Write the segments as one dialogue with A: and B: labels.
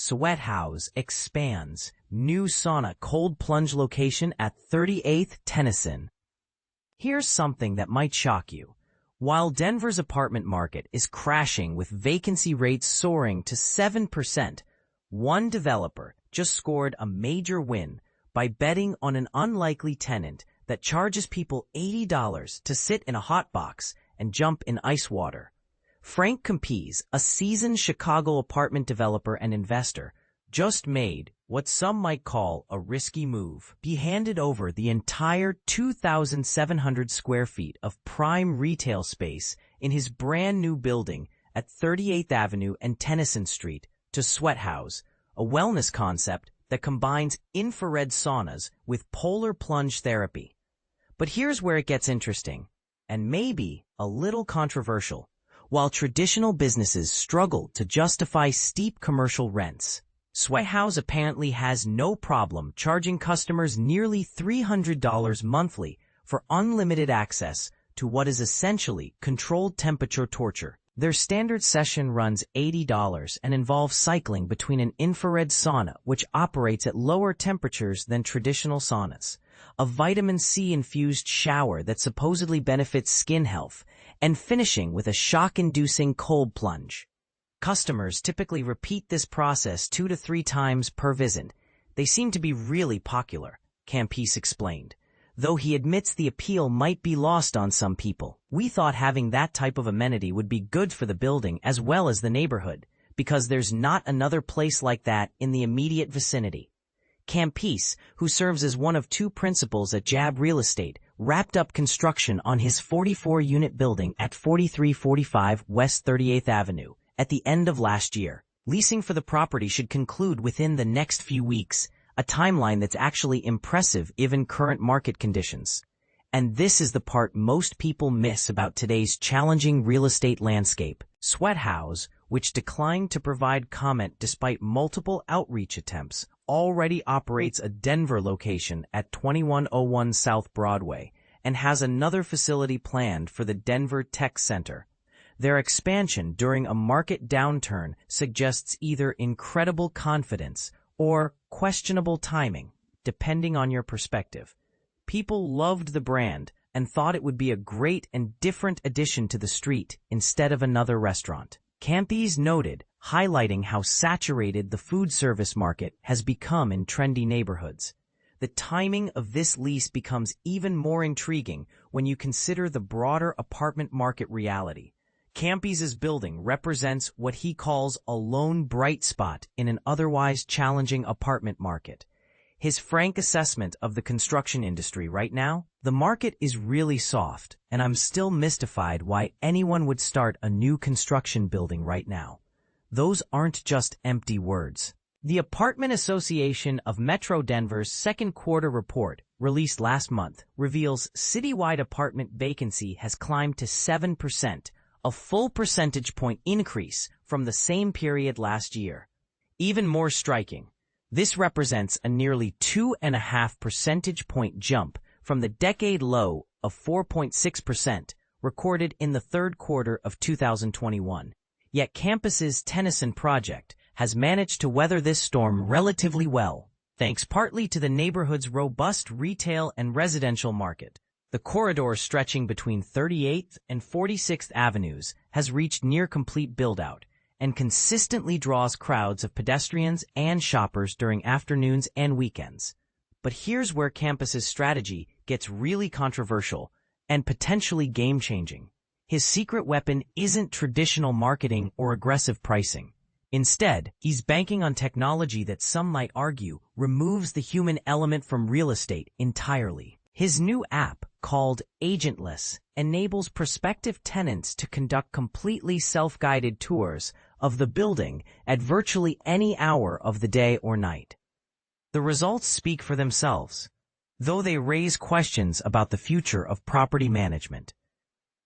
A: SweatHouz expands. New sauna cold plunge location at 38th Tennyson. Here's something that might shock you. While Denver's apartment market is crashing with vacancy rates soaring to 7%, one developer just scored a major win by betting on an unlikely tenant that charges people $80 to sit in a hot box and jump in ice water. Frank Campise, a seasoned Chicago apartment developer and investor, just made what some might call a risky move. He handed over the entire 2,700 square feet of prime retail space in his brand new building at 38th Avenue and Tennyson Street to SweatHouz, a wellness concept that combines infrared saunas with polar plunge therapy. But here's where it gets interesting, and maybe a little controversial. While traditional businesses struggle to justify steep commercial rents, SweatHouz apparently has no problem charging customers nearly $300 monthly for unlimited access to what is essentially controlled temperature torture. Their standard session runs $80 and involves cycling between an infrared sauna, which operates at lower temperatures than traditional saunas, a vitamin C-infused shower that supposedly benefits skin health, and finishing with a shock-inducing cold plunge. Customers typically repeat this process 2 to 3 times per visit. They seem to be really popular, Campise explained, though he admits the appeal might be lost on some people. We thought having that type of amenity would be good for the building as well as the neighborhood, because there's not another place like that in the immediate vicinity. Campise, who serves as one of 2 principals at JAB Real Estate, wrapped up construction on his 44-unit building at 4345 West 38th Avenue at the end of last year. Leasing for the property should conclude within the next few weeks, a timeline that's actually impressive given current market conditions. And this is the part most people miss about today's challenging real estate landscape. SweatHouz, which declined to provide comment despite multiple outreach attempts, already operates a Denver location at 2101 South Broadway and has another facility planned for the Denver Tech Center. Their expansion during a market downturn suggests either incredible confidence or questionable timing, depending on your perspective. People loved the brand and thought it would be a great and different addition to the street instead of another restaurant. Campise noted, highlighting how saturated the food service market has become in trendy neighborhoods. The timing of this lease becomes even more intriguing when you consider the broader apartment market reality. Campise's building represents what he calls a lone bright spot in an otherwise challenging apartment market. His frank assessment of the construction industry right now: the market is really soft, and I'm still mystified why anyone would start a new construction building right now. Those aren't just empty words. The Apartment Association of Metro Denver's second quarter report, released last month, reveals citywide apartment vacancy has climbed to 7%, a full percentage point increase from the same period last year. Even more striking, this represents a nearly 2.5 percentage point jump from the decade low of 4.6% recorded in the third quarter of 2021. Yet Campise's Tennyson project has managed to weather this storm relatively well, thanks partly to the neighborhood's robust retail and residential market. The corridor stretching between 38th and 46th Avenues has reached near-complete build-out and consistently draws crowds of pedestrians and shoppers during afternoons and weekends. But here's where Campise's strategy gets really controversial and potentially game-changing. His secret weapon isn't traditional marketing or aggressive pricing. Instead, he's banking on technology that some might argue removes the human element from real estate entirely. His new app, called Aigentless, enables prospective tenants to conduct completely self-guided tours of the building at virtually any hour of the day or night. The results speak for themselves, though they raise questions about the future of property management.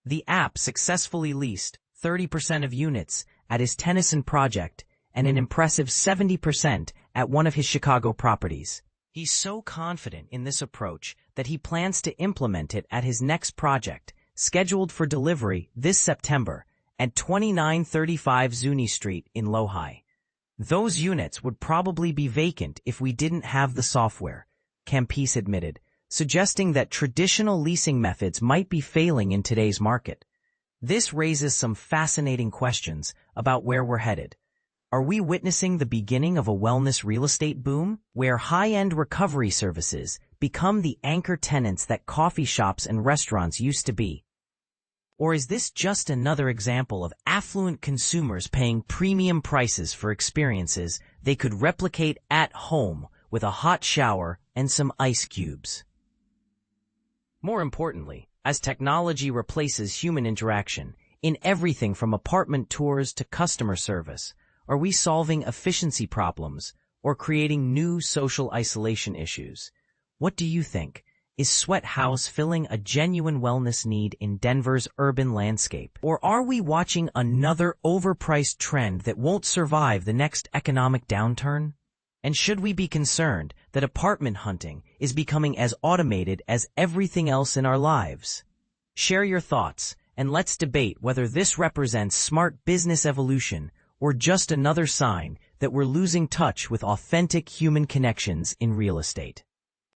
A: The app successfully leased 30% of units at his Tennyson project and an impressive 70% at one of his Chicago properties. He's so confident in this approach that he plans to implement it at his next project, scheduled for delivery this September at 2935 Zuni Street in Lodi. Those units would probably be vacant if we didn't have the software, Campise admitted, suggesting that traditional leasing methods might be failing in today's market. This raises some fascinating questions about where we're headed. Are we witnessing the beginning of a wellness real estate boom, where high-end recovery services become the anchor tenants that coffee shops and restaurants used to be? Or is this just another example of affluent consumers paying premium prices for experiences they could replicate at home with a hot shower and some ice cubes? More importantly, as technology replaces human interaction in everything from apartment tours to customer service, are we solving efficiency problems or creating new social isolation issues? What do you think? Is SweatHouz filling a genuine wellness need in Denver's urban landscape? Or are we watching another overpriced trend that won't survive the next economic downturn? And should we be concerned that apartment hunting is becoming as automated as everything else in our lives? Share your thoughts, and let's debate whether this represents smart business evolution or just another sign that we're losing touch with authentic human connections in real estate.